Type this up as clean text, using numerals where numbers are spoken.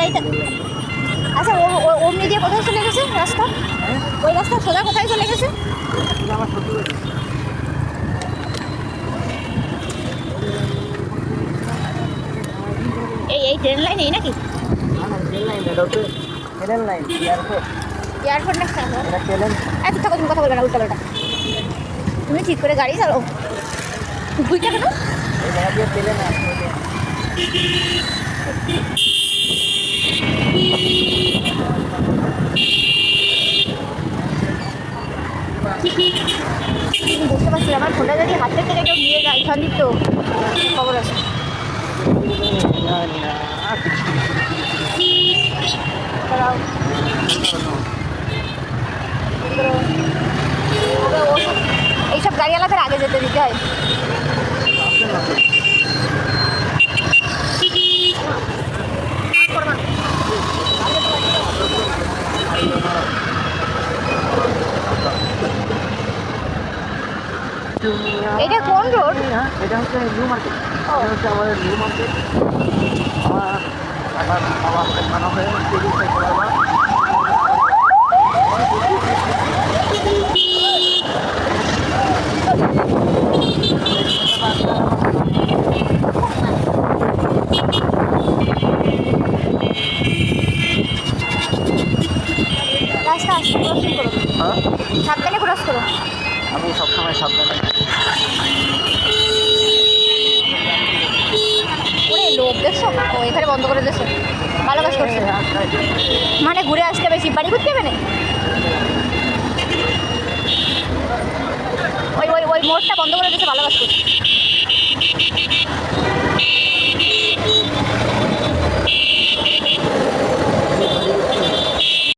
লাইনটা। আচ্ছা অমনি দিয়ে কোথায় চলে গেছে রাস্তা? ওই রাস্তা সোজা কোথায় চলে গেছে? এই ট্রেন লাইন এই নাকি? এয়ারপোর্ট না এত থাকো, তুমি কথা বলবে না উল্টাপাল্টা। তুমি ঠিক করে গাড়ি চালাও। বুঝতে কেন বুঝতে পারছি। আমার ফোনটা যদি হাতের থেকে কেউ নিয়ে যায় সন্দীপ তো খবর আছে। এইসব গাড়িওয়ালাদের আগে যেতে দিতে হয়। এটা কোন রোড? এটা হচ্ছে নিউ মার্কেট। এটা হচ্ছে আমাদের নিউ মার্কেট। আমার বাবা খানা হয়ে রাস্তা আসতে ক্রসিং করো। হ্যাঁ, সাবধানে ক্রস করো। আমি সবসময় সাবধানে। ওরে লোক দেখছো? ও এখানে বন্ধ করে দিয়েছে, ভালো কাজ করছে। মানে ঘুরে আসতে হবে, শিববাড়ি ঘুরতে হবে না? ওই মোড়টা বন্ধ করে দিয়েছে, ভালো কাজ করছে।